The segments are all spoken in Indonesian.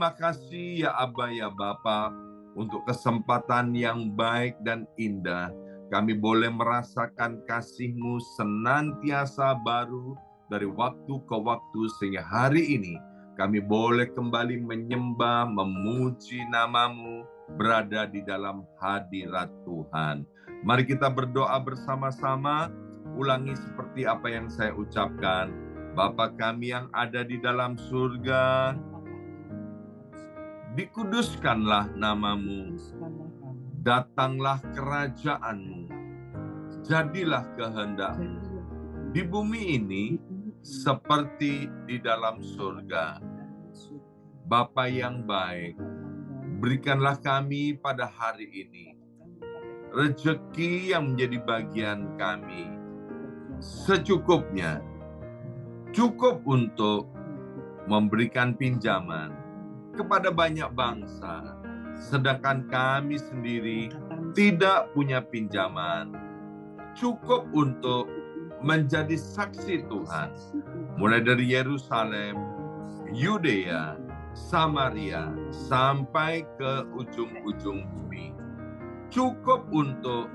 Terima kasih ya Aba ya Bapa untuk kesempatan yang baik dan indah. Kami boleh merasakan kasih-Mu senantiasa baru dari waktu ke waktu sehingga hari ini kami boleh kembali menyembah, memuji nama-Mu, berada di dalam hadirat Tuhan. Mari kita berdoa bersama-sama, ulangi seperti apa yang saya ucapkan. Bapa kami yang ada di dalam surga, dikuduskanlah nama-Mu, datanglah kerajaan-Mu, jadilah kehendak-Mu di bumi ini seperti di dalam surga. Bapa yang baik, berikanlah kami pada hari ini rezeki yang menjadi bagian kami secukupnya, cukup untuk memberikan pinjaman kepada banyak bangsa, sedangkan kami sendiri tidak punya pinjaman. Cukup untuk menjadi saksi Tuhan, mulai dari Yerusalem, Yudea, Samaria, sampai ke ujung-ujung bumi. Cukup untuk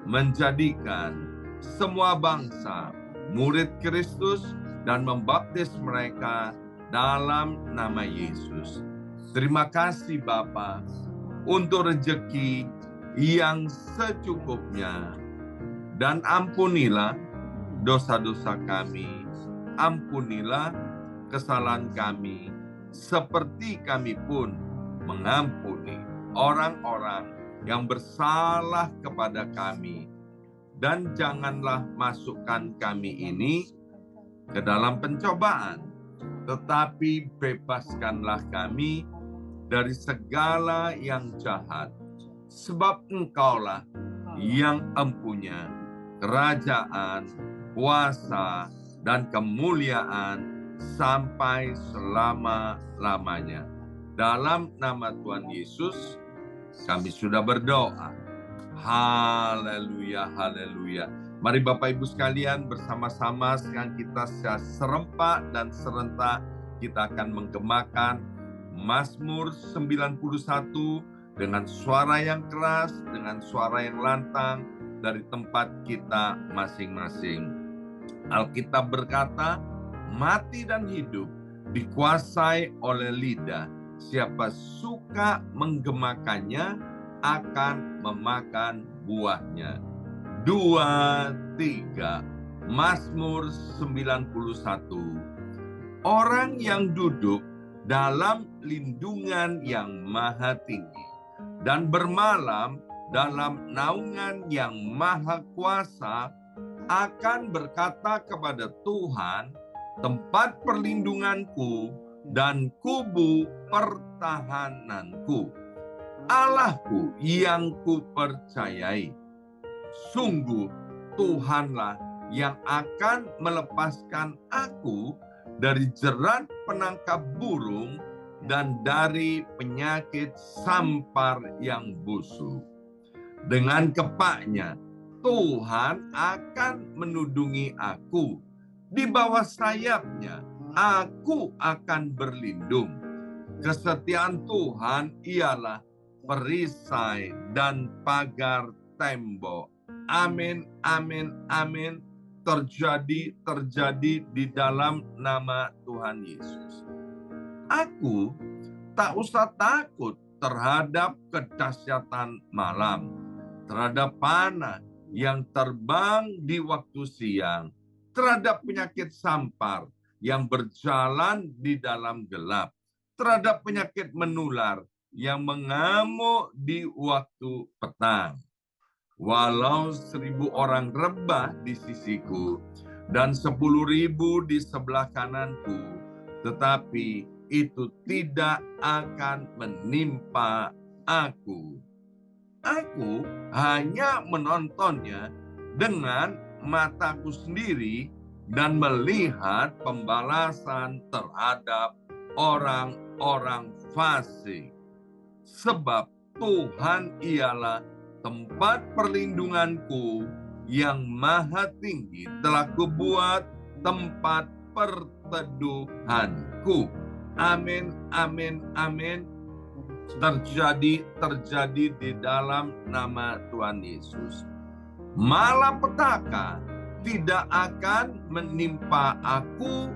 menjadikan semua bangsa murid Kristus dan membaptis mereka dalam nama Yesus. Terima kasih Bapa untuk rezeki yang secukupnya. Dan ampunilah dosa-dosa kami, ampunilah kesalahan kami, seperti kami pun mengampuni orang-orang yang bersalah kepada kami. Dan janganlah masukkan kami ini ke dalam pencobaan, tetapi bebaskanlah kami dari segala yang jahat, sebab Engkaulah yang empunya kerajaan, kuasa, dan kemuliaan sampai selama-lamanya. Dalam nama Tuhan Yesus, kami sudah berdoa. Haleluya, haleluya. Mari Bapak Ibu sekalian bersama-sama sekarang kita secara serempak dan serentak kita akan menggemakan Mazmur 91 dengan suara yang keras, dengan suara yang lantang dari tempat kita masing-masing. Alkitab berkata, mati dan hidup dikuasai oleh lidah. Siapa suka menggemakannya akan memakan buahnya. 2, 3, Mazmur 91. Orang yang duduk dalam lindungan yang maha tinggi dan bermalam dalam naungan yang maha kuasa akan berkata kepada Tuhan, tempat perlindunganku dan kubu pertahananku, Allahku yang kupercayai. Sungguh Tuhanlah yang akan melepaskan aku dari jerat penangkap burung dan dari penyakit sampar yang busuk. Dengan kepaknya, Tuhan akan menudungi aku. Di bawah sayapnya, aku akan berlindung. Kesetiaan Tuhan ialah perisai dan pagar tembok. Amin, amin, amin. Terjadi di dalam nama Tuhan Yesus. Aku tak usah takut terhadap kedahsyatan malam, terhadap panah yang terbang di waktu siang, terhadap penyakit sampar yang berjalan di dalam gelap, terhadap penyakit menular yang mengamuk di waktu petang. Walau 1.000 orang rebah di sisiku dan 10.000 di sebelah kananku, tetapi itu tidak akan menimpa aku. Aku hanya menontonnya dengan mataku sendiri dan melihat pembalasan terhadap orang-orang fasik. Sebab Tuhan ialah tempat perlindunganku, yang maha tinggi telah kubuat tempat perteduhanku. Amin, amin, amin. Terjadi di dalam nama Tuhan Yesus. Malapetaka tidak akan menimpa aku,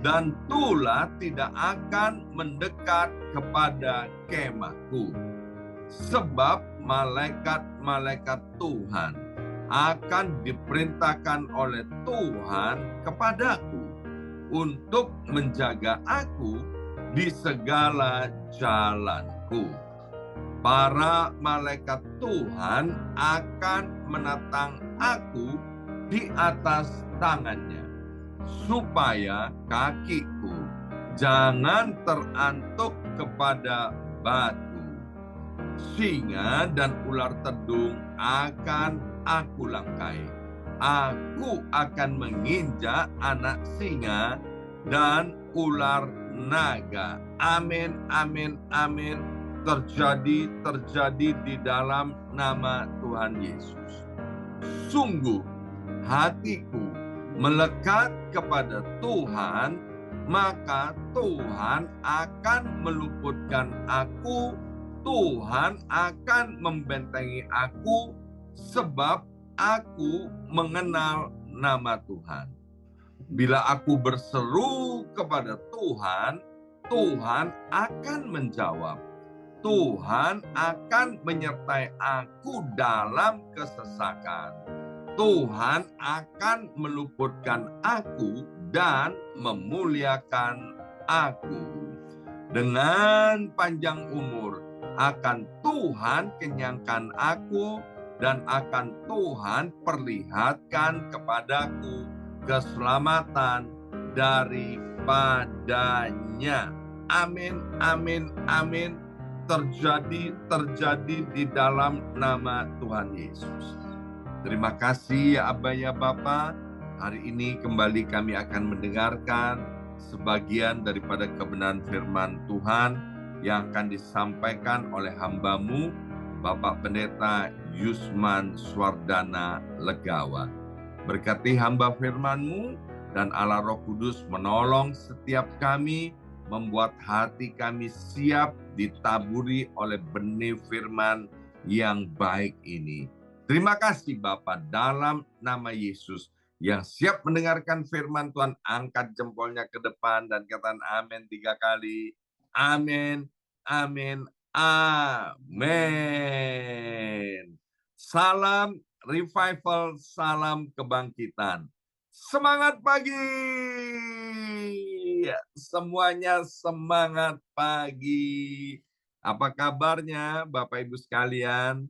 dan tulah tidak akan mendekat kepada kemahku. Sebab malaikat-malaikat Tuhan akan diperintahkan oleh Tuhan kepadaku untuk menjaga aku di segala jalanku. Para malaikat Tuhan akan menatang aku di atas tangannya, supaya kakiku jangan terantuk kepada batu. Singa dan ular tedung akan aku langkai. Aku akan menginjak anak singa dan ular naga. Amin, amin, amin. Terjadi di dalam nama Tuhan Yesus. Sungguh hatiku melekat kepada Tuhan, maka Tuhan akan meluputkan aku, Tuhan akan membentengi aku, sebab aku mengenal nama Tuhan. Bila aku berseru kepada Tuhan, Tuhan akan menjawab. Tuhan akan menyertai aku dalam kesesakan. Tuhan akan meluputkan aku dan memuliakan aku. Dengan panjang umur akan Tuhan kenyangkan aku, dan akan Tuhan perlihatkan kepadaku keselamatan daripadanya. Amin, amin, amin. Terjadi di dalam nama Tuhan Yesus. Terima kasih ya Abba ya Bapa. Hari ini kembali kami akan mendengarkan sebagian daripada kebenaran firman Tuhan yang akan disampaikan oleh hamba-Mu, Bapak Pendeta Yusman Swardana Legawa. Berkati hamba firman-Mu, dan Allah Roh Kudus menolong setiap kami, membuat hati kami siap ditaburi oleh benih firman yang baik ini. Terima kasih Bapa, dalam nama Yesus. Yang siap mendengarkan firman Tuhan, angkat jempolnya ke depan dan katakan amin 3 kali. Amin, amin, amin. Salam revival, salam kebangkitan. Semangat pagi. Semuanya semangat pagi. Apa kabarnya Bapak Ibu sekalian?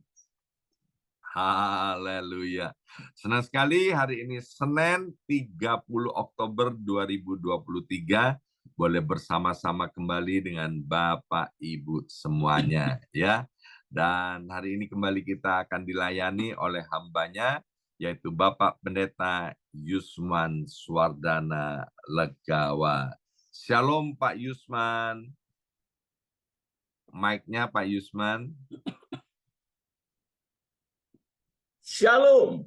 Haleluya. Senang sekali hari ini Senin 30 Oktober 2023 boleh bersama-sama kembali dengan Bapak Ibu semuanya ya. Dan hari ini kembali kita akan dilayani oleh hambanya, yaitu Bapak Pendeta Yusman Swardana Legawa. Shalom Pak Yusman. Mic-nya Pak Yusman. Shalom.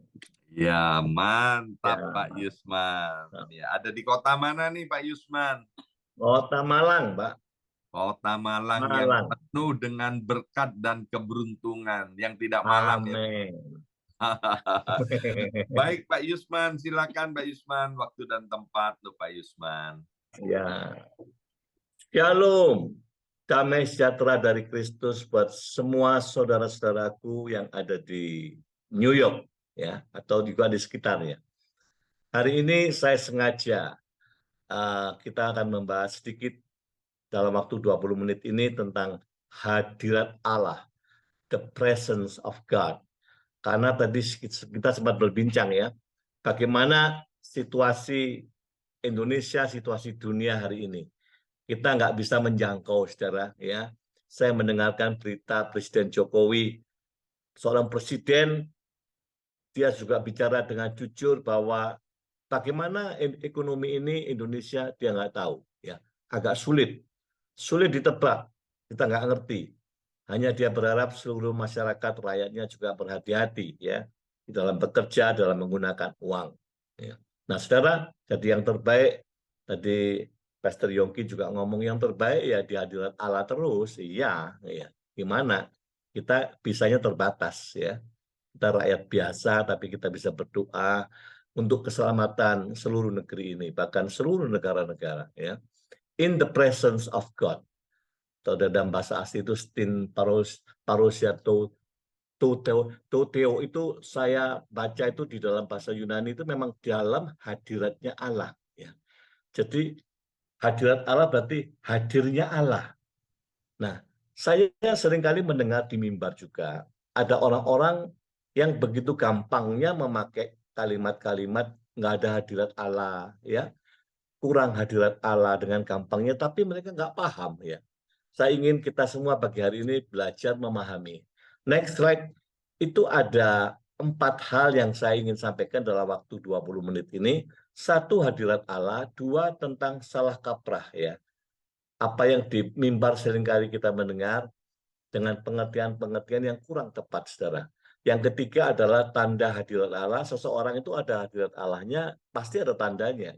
Ya, mantap ya. Pak Yusman. Ya, ada di kota mana nih Pak Yusman? Kota Malang, Pak. Kota Malang yang penuh dengan berkat dan keberuntungan, yang tidak malang. Amin. Ya. Baik Pak Yusman, silakan Pak Yusman, waktu dan tempat tuh Pak Yusman. Ya. Shalom. Damai sejahtera dari Kristus buat semua saudara-saudaraku yang ada di New York ya, atau juga di sekitarnya. Hari ini saya sengaja kita akan membahas sedikit dalam waktu 20 menit ini tentang hadirat Allah, the presence of God. Karena tadi kita sempat berbincang ya, bagaimana situasi Indonesia, situasi dunia hari ini. Kita nggak bisa menjangkau, saudara ya. Saya mendengarkan berita Presiden Jokowi, seorang presiden, dia juga bicara dengan jujur bahwa bagaimana ekonomi ini Indonesia dia nggak tahu ya, agak sulit ditebak, kita nggak ngerti. Hanya dia berharap seluruh masyarakat rakyatnya juga berhati-hati ya di dalam bekerja, dalam menggunakan uang. Ya. Nah, saudara, jadi yang terbaik tadi Pastor Yongki juga ngomong yang terbaik ya di hadirat Allah terus. Iya, ya. Gimana? Kita bisanya terbatas ya. Kita rakyat biasa tapi kita bisa berdoa untuk keselamatan seluruh negeri ini, bahkan seluruh negara-negara ya. In the presence of God. Atau dalam bahasa asli itu stin parousia teo itu saya baca itu di dalam bahasa Yunani itu memang dalam hadiratnya Allah ya. Jadi hadirat Allah berarti hadirnya Allah. Nah, saya seringkali mendengar di mimbar juga ada orang-orang yang begitu gampangnya memakai kalimat-kalimat nggak ada hadirat Allah, ya, kurang hadirat Allah dengan gampangnya, tapi mereka nggak paham ya. Saya ingin kita semua pagi hari ini belajar memahami. Next slide, itu ada 4 hal yang saya ingin sampaikan dalam waktu 20 menit ini. 1, hadirat Allah. 2, tentang salah kaprah ya. Apa yang di mimbar seringkali kita mendengar dengan pengertian-pengertian yang kurang tepat, saudara. Yang ketiga adalah tanda hadirat Allah. Seseorang itu ada hadirat Allahnya, pasti ada tandanya.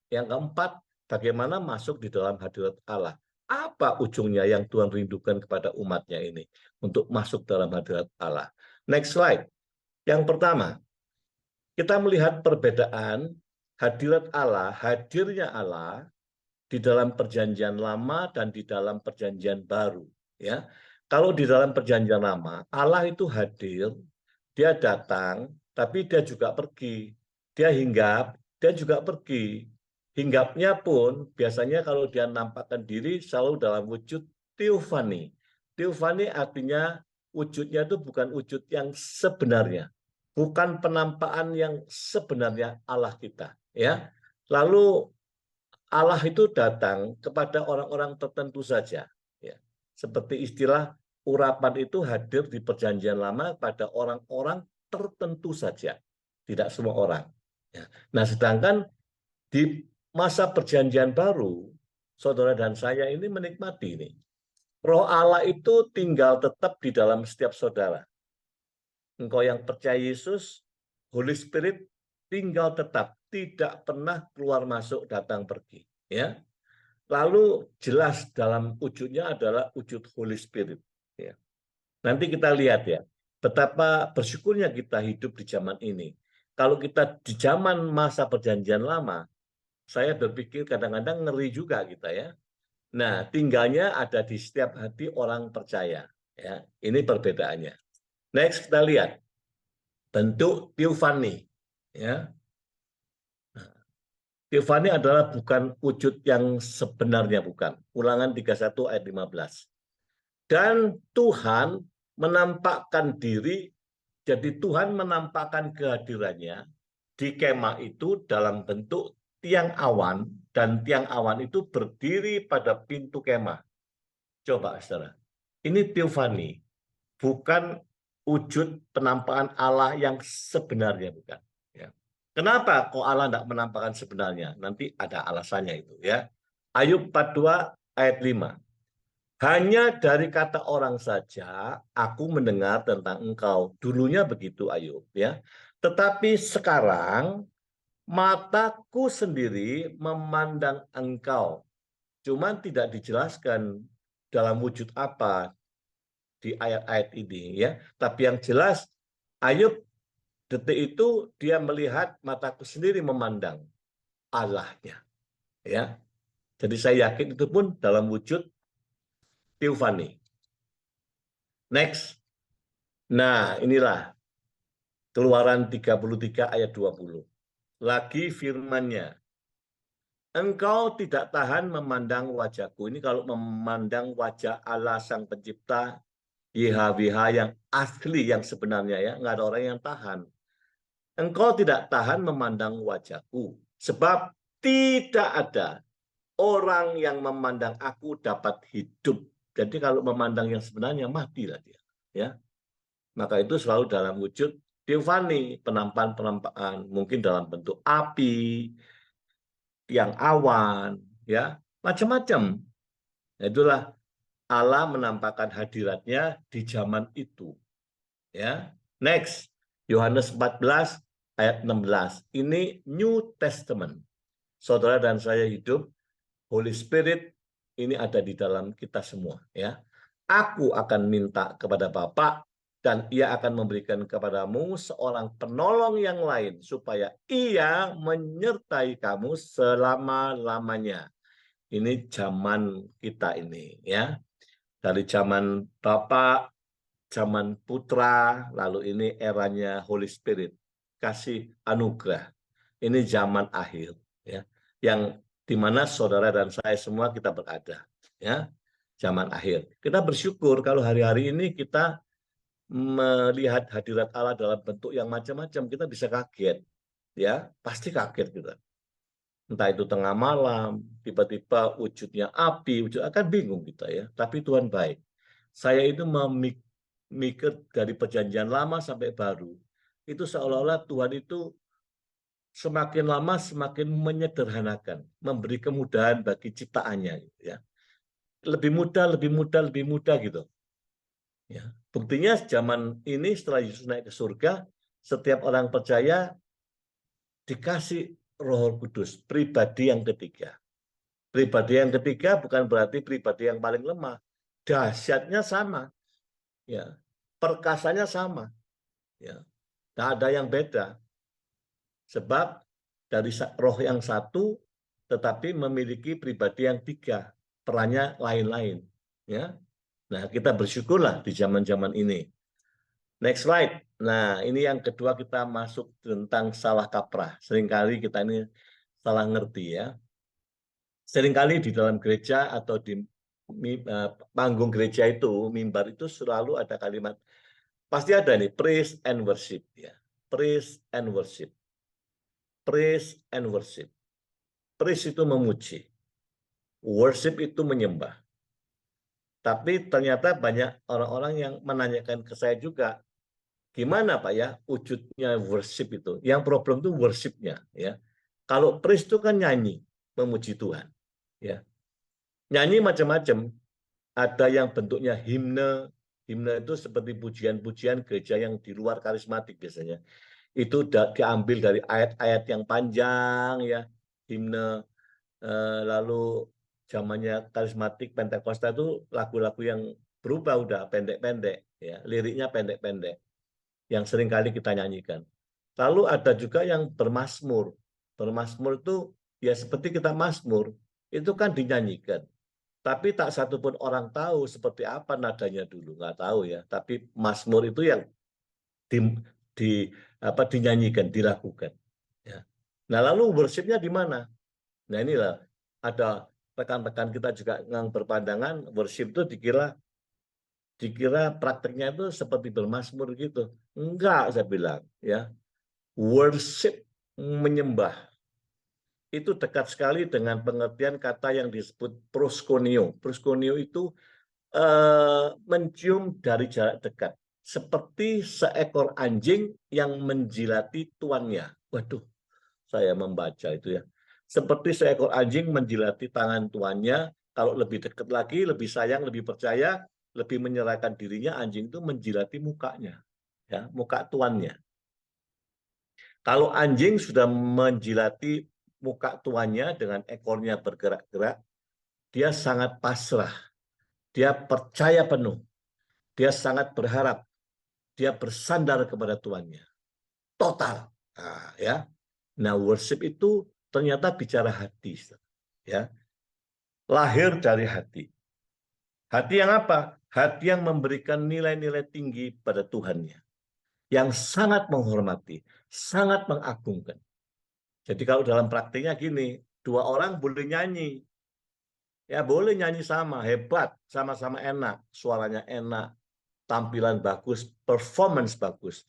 Yang keempat, bagaimana masuk di dalam hadirat Allah. Apa ujungnya yang Tuhan rindukan kepada umatnya ini untuk masuk dalam hadirat Allah. Next slide. Yang pertama, kita melihat perbedaan hadirat Allah, hadirnya Allah di dalam perjanjian lama dan di dalam perjanjian baru. Ya, kalau di dalam perjanjian lama, Allah itu hadir, dia datang, tapi dia juga pergi. Dia hinggap, dia juga pergi. Hinggapnya pun biasanya kalau dia nampakkan diri selalu dalam wujud teofani. Teofani artinya wujudnya itu bukan wujud yang sebenarnya, bukan penampakan yang sebenarnya Allah kita. Ya, lalu Allah itu datang kepada orang-orang tertentu saja. Ya. Seperti istilah urapan itu hadir di perjanjian lama pada orang-orang tertentu saja. Tidak semua orang. Ya. Nah, sedangkan di masa perjanjian baru, saudara dan saya ini menikmati ini. Roh Allah itu tinggal tetap di dalam setiap saudara. Engkau yang percaya Yesus, Holy Spirit tinggal tetap, tidak pernah keluar masuk datang pergi, ya. Lalu jelas dalam wujudnya adalah wujud Holy Spirit, ya. Nanti kita lihat ya, betapa bersyukurnya kita hidup di zaman ini. Kalau kita di zaman masa perjanjian lama, saya berpikir kadang-kadang ngeri juga kita ya. Nah, tinggalnya ada di setiap hati orang percaya, ya. Ini perbedaannya. Next kita lihat bentuk teofani, ya. Teofani adalah bukan wujud yang sebenarnya, bukan. Ulangan 31 ayat 15. Dan Tuhan menampakkan diri, jadi Tuhan menampakkan kehadirannya di kemah itu dalam bentuk tiang awan, dan tiang awan itu berdiri pada pintu kemah. Coba saudara, ini teofani, bukan wujud penampakan Allah yang sebenarnya, bukan. Ya. Kenapa kok Allah tidak menampakkan sebenarnya? Nanti ada alasannya itu ya. Ayub 42 ayat 5. Hanya dari kata orang saja aku mendengar tentang engkau. Dulunya begitu Ayub ya. Tetapi sekarang mataku sendiri memandang engkau. Cuman tidak dijelaskan dalam wujud apa di ayat-ayat ini ya. Tapi yang jelas Ayub detik itu dia melihat mataku sendiri memandang Allahnya. Ya. Jadi saya yakin itu pun dalam wujud teofani. Next. Nah, inilah Keluaran 33 ayat 20. Lagi firman-Nya. Engkau tidak tahan memandang wajahku. Ini kalau memandang wajah Allah Sang Pencipta, YHWH yang asli, yang sebenarnya ya, nggak ada orang yang tahan. Engkau tidak tahan memandang wajahku, sebab tidak ada orang yang memandang aku dapat hidup. Jadi kalau memandang yang sebenarnya, matilah dia. Ya, maka itu selalu dalam wujud teofani, penampakan-penampakan, mungkin dalam bentuk api, tiang awan, ya, macam-macam. Nah, itulah Allah menampakkan hadiratnya di zaman itu. Ya, next, Yohanes 14 ayat 16. Ini New Testament. Saudara dan saya hidup Holy Spirit ini ada di dalam kita semua, ya. Aku akan minta kepada Bapa dan Ia akan memberikan kepadamu seorang penolong yang lain supaya Ia menyertai kamu selama-lamanya. Ini zaman kita ini, ya. Dari zaman Bapa, zaman Putra, lalu ini eranya Holy Spirit, kasih anugerah. Ini zaman akhir, ya, yang dimana saudara dan saya semua kita berada, ya, zaman akhir. Kita bersyukur kalau hari-hari ini kita melihat hadirat Allah dalam bentuk yang macam-macam, kita bisa kaget, ya, pasti kaget kita. Entah itu tengah malam, tiba-tiba wujudnya api, wujud akan bingung kita, ya. Tapi Tuhan baik. Saya itu mikir dari perjanjian lama sampai baru, itu seolah-olah Tuhan itu semakin lama semakin menyederhanakan, memberi kemudahan bagi ciptaannya, ya. Lebih mudah, lebih mudah, lebih mudah gitu. Ya. Buktinya zaman ini setelah Yesus naik ke surga, setiap orang percaya dikasih Roh Kudus, pribadi yang ketiga. Pribadi yang ketiga bukan berarti pribadi yang paling lemah. Dahsyatnya sama, ya. Perkasanya sama, ya. Tidak ada yang beda. Sebab dari roh yang satu tetapi memiliki pribadi yang tiga, perannya lain-lain, ya. Nah, kita bersyukurlah di zaman-zaman ini. Next slide. Nah, ini yang kedua, kita masuk tentang salah kaprah. Seringkali kita ini salah ngerti, ya. Seringkali di dalam gereja atau di panggung gereja itu, mimbar itu selalu ada kalimat, pasti ada nih, praise and worship, ya. Praise and worship. Praise and worship. Praise itu memuji. Worship itu menyembah. Tapi ternyata banyak orang-orang yang menanyakan ke saya juga, gimana Pak ya wujudnya worship itu? Yang problem itu worshipnya, ya. Kalau praise itu kan nyanyi, memuji Tuhan, ya. Nyanyi macam-macam. Ada yang bentuknya himne. Himne itu seperti pujian-pujian gereja yang di luar karismatik biasanya. Itu diambil dari ayat-ayat yang panjang, ya. Himne, lalu zamannya karismatik Pentakosta itu lagu-lagu yang berubah udah pendek-pendek, ya, liriknya pendek-pendek yang sering kali kita nyanyikan. Lalu ada juga yang bermazmur. Bermazmur itu ya seperti kita mazmur, itu kan dinyanyikan. Tapi tak satu pun orang tahu seperti apa nadanya dulu, nggak tahu, ya. Tapi mazmur itu yang dinyanyikan, dilakukan, ya. Nah, lalu worship-nya di mana? Nah, inilah ada rekan-rekan kita juga yang berpandangan worship itu dikira prakteknya itu seperti bermazmur gitu. Enggak, saya bilang, ya. Worship, menyembah, itu dekat sekali dengan pengertian kata yang disebut proskuneo. Proskuneo itu mencium dari jarak dekat, seperti seekor anjing yang menjilati tuannya. Waduh, saya membaca itu, ya. Seperti seekor anjing menjilati tangan tuannya, kalau lebih dekat lagi, lebih sayang, lebih percaya, lebih menyerahkan dirinya, anjing itu menjilati mukanya, ya, muka tuannya. Kalau anjing sudah menjilati muka tuannya dengan ekornya bergerak-gerak, dia sangat pasrah, dia percaya penuh, dia sangat berharap, dia bersandar kepada tuannya. Total. Nah, ya. Nah, worship itu ternyata bicara hati, ya. Lahir dari hati. Hati yang apa? Hati yang memberikan nilai-nilai tinggi pada Tuhannya, yang sangat menghormati, sangat mengagungkan. Jadi kalau dalam praktiknya gini, dua orang boleh nyanyi, ya boleh nyanyi sama, hebat, sama-sama enak, suaranya enak, tampilan bagus, performance bagus,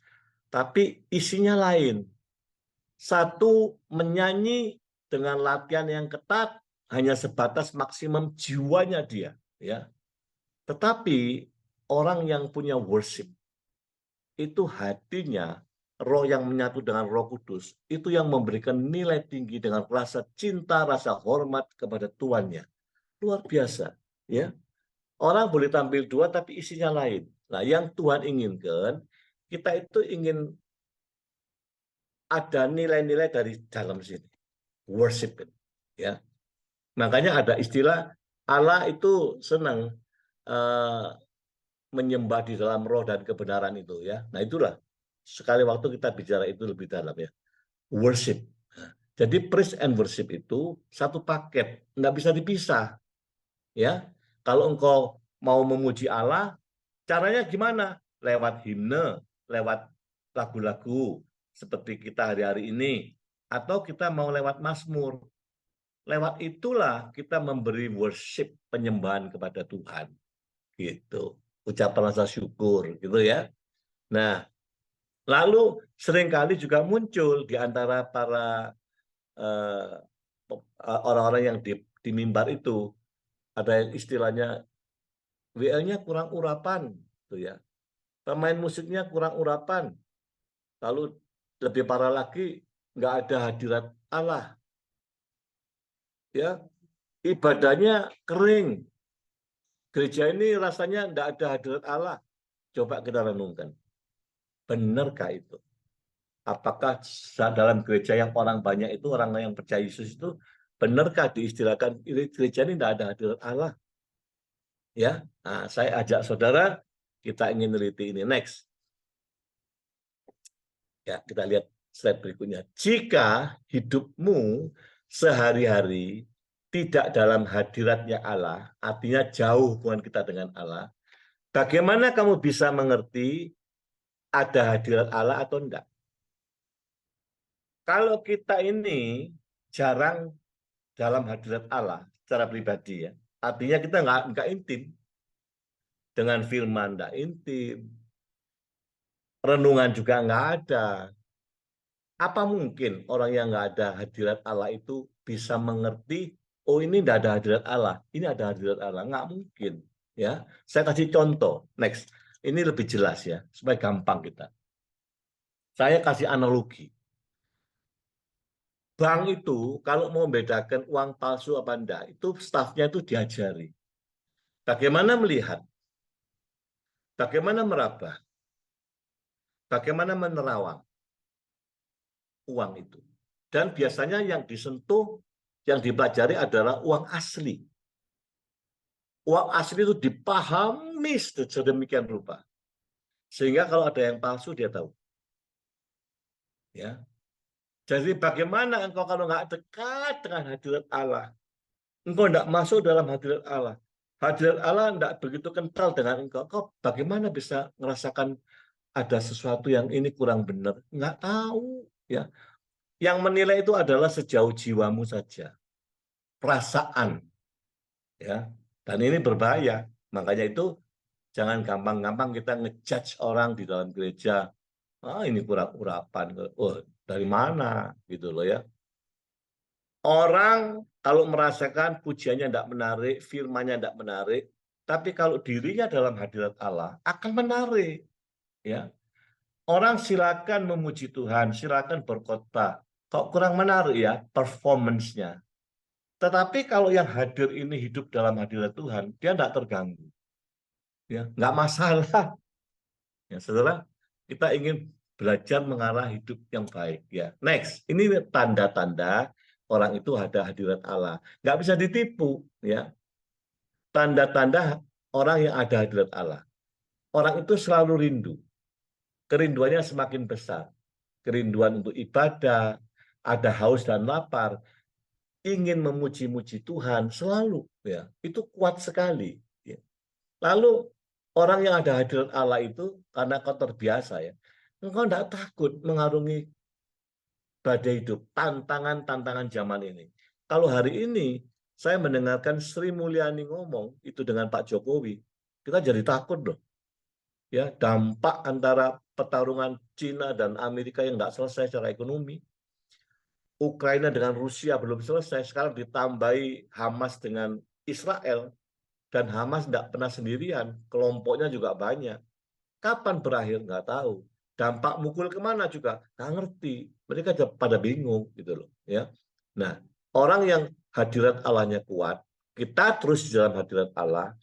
tapi isinya lain. Satu menyanyi dengan latihan yang ketat, hanya sebatas maksimum jiwanya dia, ya. Tetapi orang yang punya worship, itu hatinya, roh yang menyatu dengan Roh Kudus, itu yang memberikan nilai tinggi dengan rasa cinta, rasa hormat kepada tuannya. Luar biasa, ya. Orang boleh tampil dua tapi isinya lain. Nah, yang Tuhan inginkan, kita itu ingin ada nilai-nilai dari dalam sini. Worship, ya. Makanya ada istilah Allah itu senang menyembah di dalam roh dan kebenaran itu ya. Nah itulah sekali waktu kita bicara itu lebih dalam ya. Worship. Jadi praise and worship itu satu paket, nggak bisa dipisah ya. Kalau engkau mau memuji Allah, caranya gimana? Lewat himne, lewat lagu-lagu seperti kita hari-hari ini, atau kita mau lewat mazmur. Lewat itulah kita memberi worship, penyembahan kepada Tuhan. Gitu. Ucapan rasa syukur gitu ya. Nah, lalu seringkali juga muncul di antara para orang-orang yang di mimbar itu, ada yang istilahnya WL-nya kurang urapan gitu ya. Pemain musiknya kurang urapan. Lalu lebih parah lagi, nggak ada hadirat Allah. Ya, ibadahnya kering. Gereja ini rasanya nggak ada hadirat Allah. Coba kita renungkan. Benarkah itu? Apakah dalam gereja yang orang banyak itu, orang yang percaya Yesus itu, benarkah diistilahkan gereja ini tidak ada hadirat Allah? Ya, nah, saya ajak saudara, kita ingin teliti ini. Next. Ya, kita lihat slide berikutnya. Jika hidupmu sehari-hari tidak dalam hadiratnya Allah, artinya jauh hubungan kita dengan Allah, bagaimana kamu bisa mengerti ada hadirat Allah atau enggak? Kalau kita ini jarang dalam hadirat Allah secara pribadi ya, artinya kita nggak intim dengan firman, nggak intim, renungan juga nggak ada. Apa mungkin orang yang nggak ada hadirat Allah itu bisa mengerti, oh ini nggak ada hadirat Allah, ini ada hadirat Allah? Nggak mungkin. Ya, saya kasih contoh. Next, ini lebih jelas ya, supaya gampang kita. Saya kasih analogi. Bank itu kalau mau membedakan uang palsu apa enggak, itu stafnya itu diajari. Bagaimana melihat, bagaimana meraba, bagaimana menerawang uang itu. Dan biasanya yang disentuh, yang dipelajari adalah uang asli. Uang asli itu dipahami sedemikian rupa. Sehingga kalau ada yang palsu, dia tahu. Ya. Jadi bagaimana engkau kalau nggak dekat dengan hadirat Allah, engkau tidak masuk dalam hadirat Allah. Hadirat Allah tidak begitu kental dengan engkau. Kau bagaimana bisa merasakan ada sesuatu yang ini kurang benar? Nggak tahu. Ya. Yang menilai itu adalah sejauh jiwamu saja. Perasaan. Ya. Dan ini berbahaya. Makanya itu jangan gampang-gampang kita ngejudge orang di dalam gereja. Ah, ini kurang urapan. Oh, dari mana? Gitu loh ya. Orang kalau merasakan pujiannya tidak menarik, firman-nya tidak menarik, tapi kalau dirinya dalam hadirat Allah akan menarik. Ya, orang silakan memuji Tuhan, silakan berkhotbah. Kok kurang menarik ya performance-nya. Tetapi kalau yang hadir ini hidup dalam hadirat Tuhan, dia tidak terganggu. Ya, nggak masalah. Ya, saudara, kita ingin belajar mengarah hidup yang baik. Ya, next, ini tanda-tanda orang itu ada hadirat Allah. Nggak bisa ditipu. Ya, tanda-tanda orang yang ada hadirat Allah. Orang itu selalu rindu. Kerinduannya semakin besar. Kerinduan untuk ibadah, ada haus dan lapar, ingin memuji-muji Tuhan selalu. Ya, itu kuat sekali. Ya. Lalu orang yang ada hadirat Allah itu karena kau terbiasa ya, engkau tidak takut mengarungi badai hidup, tantangan-tantangan zaman ini. Kalau hari ini saya mendengarkan Sri Mulyani ngomong itu dengan Pak Jokowi, kita jadi takut loh. Ya, dampak antara pertarungan Cina dan Amerika yang nggak selesai secara ekonomi, Ukraina dengan Rusia belum selesai, sekarang ditambahi Hamas dengan Israel, dan Hamas tidak pernah sendirian, kelompoknya juga banyak. Kapan berakhir nggak tahu. Dampak mukul kemana juga nggak ngerti. Mereka pada bingung gitu loh. Ya. Nah, orang yang hadirat Allahnya kuat, kita terus di dalam hadirat Allah,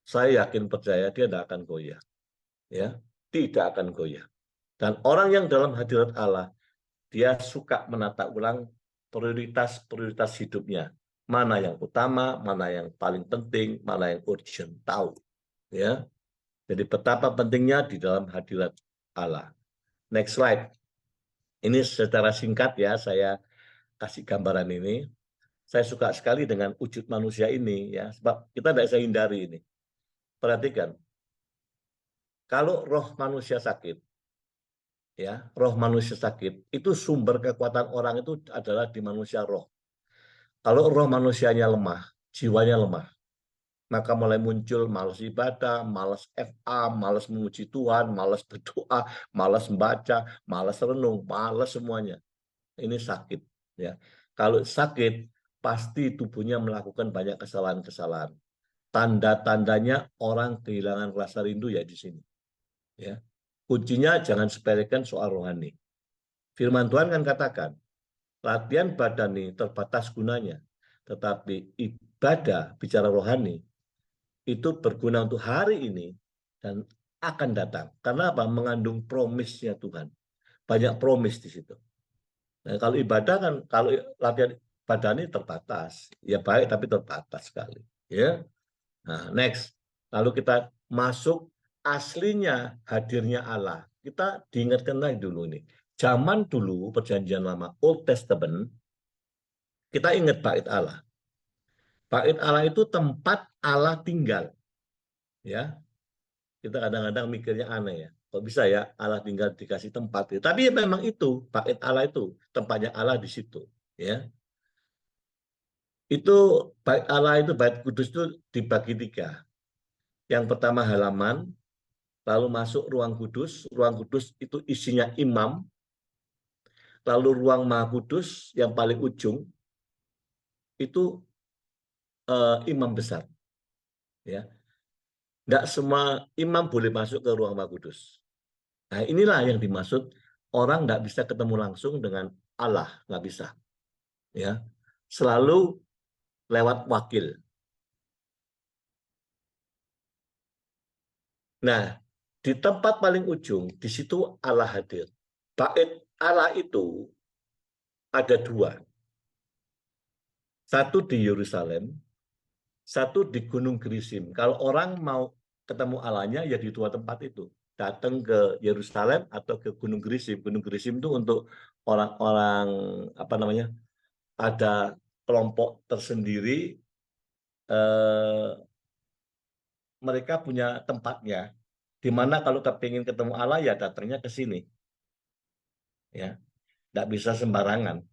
saya yakin percaya dia tidak akan goyah. Ya, tidak akan goyah. Dan orang yang dalam hadirat Allah, dia suka menata ulang prioritas-prioritas hidupnya. mana yang utama, mana yang paling penting, mana yang urgent, tahu. Ya, jadi betapa pentingnya di dalam hadirat Allah. Next slide. Ini secara singkat ya, saya kasih gambaran ini. Saya suka sekali dengan wujud manusia ini ya, sebab kita tidak bisa hindari ini. Perhatikan, kalau roh manusia sakit, ya, roh manusia sakit, itu sumber kekuatan orang itu adalah di manusia roh. Kalau roh manusianya lemah, jiwanya lemah, maka mulai muncul malas ibadah, malas FA, malas memuji Tuhan, malas berdoa, malas membaca, malas renung, malas semuanya. Ini sakit. Ya, kalau sakit, pasti tubuhnya melakukan banyak kesalahan-kesalahan. Tanda-tandanya orang kehilangan rasa rindu ya di sini. Ya, kuncinya jangan sepelekan soal rohani. Firman Tuhan kan katakan, latihan badani terbatas gunanya, tetapi ibadah bicara rohani itu berguna untuk hari ini dan akan datang. Karena apa? Mengandung promise-nya Tuhan. Banyak promise di situ. Nah, kalau ibadah kan, kalau latihan badani terbatas, ya baik tapi terbatas sekali. Ya. Nah, next. Lalu kita masuk aslinya hadirnya Allah. Kita diingatkan lagi dulu nih. Zaman dulu perjanjian lama Old Testament, kita ingat bait Allah. Bait Allah itu tempat Allah tinggal. Ya, kita kadang-kadang mikirnya aneh ya. Kok bisa ya Allah tinggal dikasih tempat? Ya. Tapi ya memang itu bait Allah itu tempatnya Allah di situ. Ya, itu bait Allah itu bait kudus itu dibagi tiga. Yang pertama halaman, lalu masuk ruang kudus. Ruang kudus itu isinya imam. Lalu ruang maha kudus yang paling ujung itu imam besar. Ya, nggak semua imam boleh masuk ke ruang maha kudus. Nah, inilah yang dimaksud orang nggak bisa ketemu langsung dengan Allah, nggak bisa. Ya, selalu lewat wakil. Nah, di tempat paling ujung, di situ Allah hadir. Bait Allah itu ada dua. Satu di Yerusalem, satu di Gunung Gerizim. Kalau orang mau ketemu Allahnya, ya di dua tempat itu. Datang ke Yerusalem atau ke Gunung Gerizim. Gunung Gerizim itu untuk orang-orang, apa namanya, ada kelompok tersendiri, mereka punya tempatnya. Di mana kalau kepingin ketemu Allah, ya datangnya ke sini. Ya, nggak bisa sembarangan.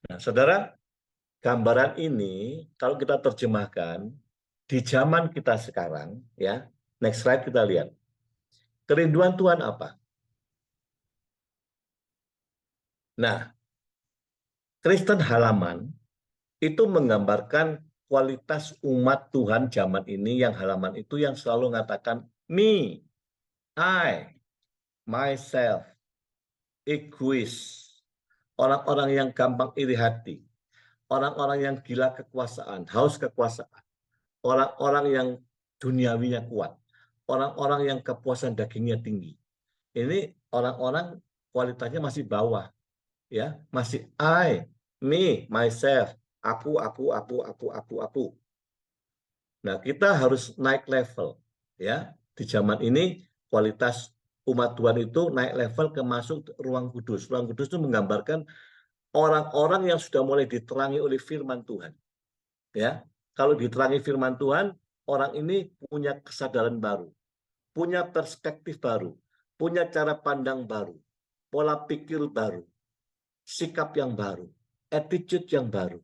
Nah, saudara, gambaran ini kalau kita terjemahkan di zaman kita sekarang, ya, next slide kita lihat. Kerinduan Tuhan apa? Nah, Kristen halaman itu menggambarkan kualitas umat Tuhan zaman ini yang halaman itu yang selalu mengatakan me, I, myself, egois, orang-orang yang gampang iri hati, orang-orang yang gila kekuasaan, haus kekuasaan, orang-orang yang duniawinya kuat, orang-orang yang kepuasan dagingnya tinggi. Ini orang-orang kualitasnya masih bawah, ya, masih I, me, myself, aku. Nah, kita harus naik level, ya. Di zaman ini kualitas umat Tuhan itu naik level ke masuk ruang kudus. Ruang kudus itu menggambarkan orang-orang yang sudah mulai diterangi oleh firman Tuhan. Ya, kalau diterangi firman Tuhan, orang ini punya kesadaran baru, punya perspektif baru, punya cara pandang baru, pola pikir baru, sikap yang baru, attitude yang baru.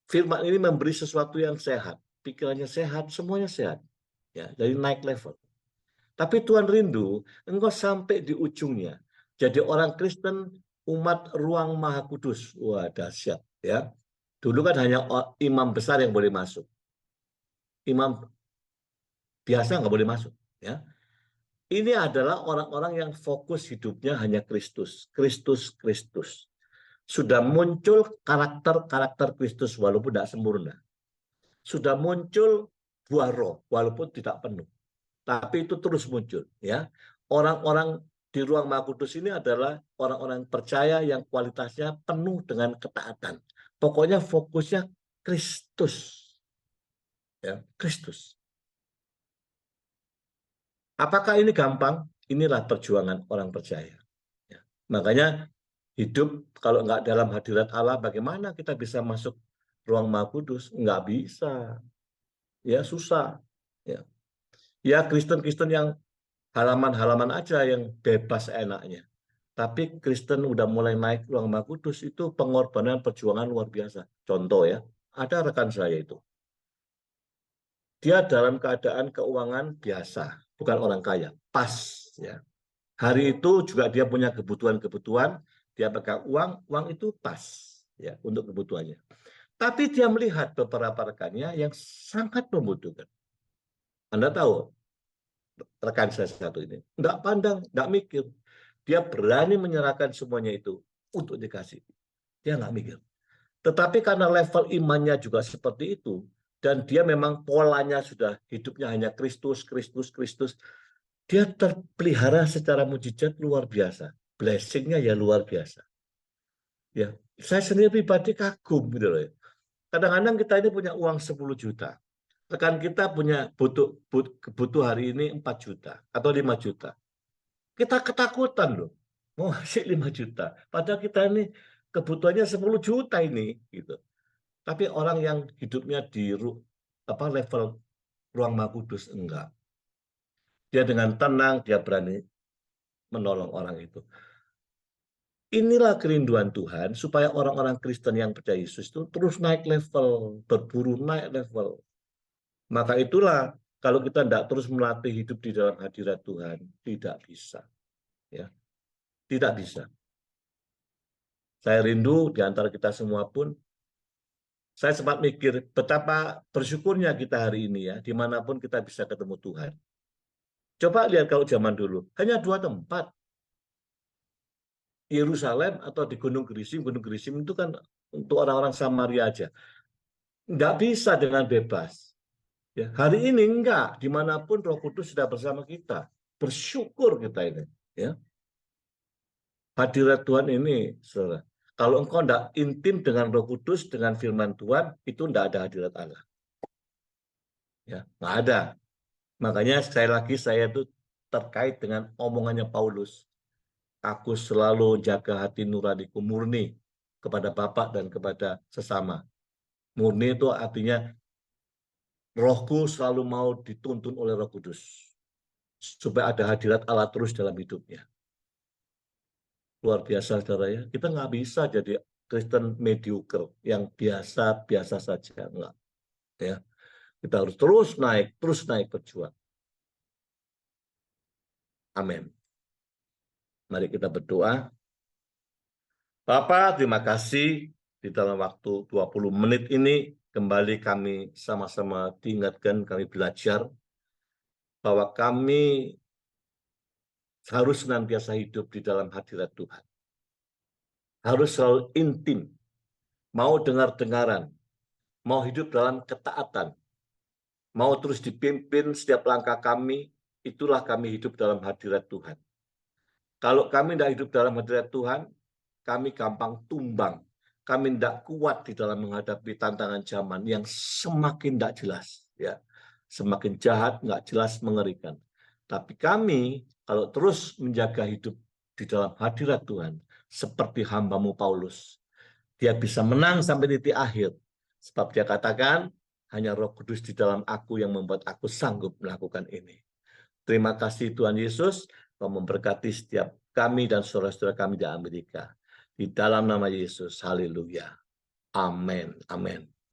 Firman ini memberi sesuatu yang sehat, pikirannya sehat, semuanya sehat. Ya, jadi naik level. Tapi Tuhan rindu engkau sampai di ujungnya. Jadi orang Kristen umat ruang maha kudus. Wah, dahsyat ya. Dulu kan hanya imam besar yang boleh masuk. Imam biasa nggak boleh masuk. Ya. Ini adalah orang-orang yang fokus hidupnya hanya Kristus. Kristus, Kristus. Sudah muncul karakter-karakter Kristus walaupun tidak sempurna. Sudah muncul buah roh walaupun tidak penuh. Tapi itu terus muncul. Ya, orang-orang di ruang Maha Kudus ini adalah orang-orang percaya yang kualitasnya penuh dengan ketaatan, Pokoknya fokusnya Kristus. Ya, Kristus. Apakah ini gampang? Inilah perjuangan orang percaya. Ya. Makanya hidup kalau nggak dalam hadirat Allah, bagaimana kita bisa masuk ruang Maha Kudus? Nggak bisa. Ya, susah. Ya, ya Kristen-Kristen yang halaman-halaman aja yang bebas enaknya. Tapi Kristen udah mulai naik ruang Maha Kudus, itu pengorbanan perjuangan luar biasa. Contoh ya, ada rekan saya itu. Dia dalam keadaan keuangan biasa, bukan orang kaya, pas ya. Hari itu juga dia punya kebutuhan-kebutuhan, dia pegang uang itu pas ya untuk kebutuhannya. Tapi dia melihat beberapa rekannya yang sangat membutuhkan. Anda tahu, rekan saya satu ini, nggak pandang, nggak mikir. Dia berani menyerahkan semuanya itu untuk dikasih. Dia nggak mikir. Tetapi karena level imannya juga seperti itu, dan dia memang polanya sudah hidupnya hanya Kristus, Kristus, Kristus, dia terpelihara secara mujizat luar biasa. Blessing-nya ya luar biasa. Ya, saya sendiri pribadi kagum gitu loh. Kadang-kadang kita ini punya uang 10 juta. Rekan kita punya butuh hari ini 4 juta atau 5 juta. Kita ketakutan loh. Mau ngasih 5 juta. Padahal kita ini kebutuhannya 10 juta ini gitu. Tapi orang yang hidupnya di level ruang Maha Kudus enggak. Dia dengan tenang, dia berani menolong orang itu. Inilah kerinduan Tuhan supaya orang-orang Kristen yang percaya Yesus itu terus naik level, berburu naik level. Maka itulah kalau kita tidak terus melatih hidup di dalam hadirat Tuhan, tidak bisa. Ya, tidak bisa. Saya rindu di antara kita semua pun, saya sempat mikir betapa bersyukurnya kita hari ini ya, dimanapun kita bisa ketemu Tuhan. Coba lihat kalau zaman dulu, hanya 2 tempat. Yerusalem atau di Gunung Gerisim. Gunung Gerisim itu kan untuk orang-orang Samaria aja. Nggak bisa dengan bebas. Ya, hari ini enggak, dimanapun Roh Kudus sudah bersama kita. Bersyukur kita ini. Ya. Hadirat Tuhan ini, saudara. Kalau engkau enggak intim dengan Roh Kudus, dengan firman Tuhan, itu enggak ada hadirat Allah. Ya, enggak ada. Makanya sekali lagi saya itu terkait dengan omongannya Paulus. Aku selalu jaga hati nuraniku murni kepada Bapa dan kepada sesama. Murni itu artinya rohku selalu mau dituntun oleh Roh Kudus. Supaya ada hadirat Allah terus dalam hidupnya. Luar biasa, saudara ya. Kita nggak bisa jadi Kristen mediocre yang biasa-biasa saja. Enggak. Ya. Kita harus terus naik berjuang. Amin. Mari kita berdoa. Bapa, terima kasih di dalam waktu 20 menit ini kembali kami sama-sama diingatkan, kami belajar bahwa kami harus senantiasa hidup di dalam hadirat Tuhan. Harus selalu intim, mau dengar-dengaran, mau hidup dalam ketaatan, mau terus dipimpin setiap langkah kami, itulah kami hidup dalam hadirat Tuhan. Kalau kami tidak hidup dalam hadirat Tuhan, kami gampang tumbang. Kami tidak kuat di dalam menghadapi tantangan zaman yang semakin tidak jelas. Ya. Semakin jahat, nggak jelas, mengerikan. Tapi kami, kalau terus menjaga hidup di dalam hadirat Tuhan, seperti hamba-Mu Paulus, dia bisa menang sampai titik akhir. Sebab dia katakan, hanya Roh Kudus di dalam aku yang membuat aku sanggup melakukan ini. Terima kasih Tuhan Yesus, Kau memberkati setiap kami dan saudara-saudara kami di Amerika. Di dalam nama Yesus, haleluya. Amin. Amin.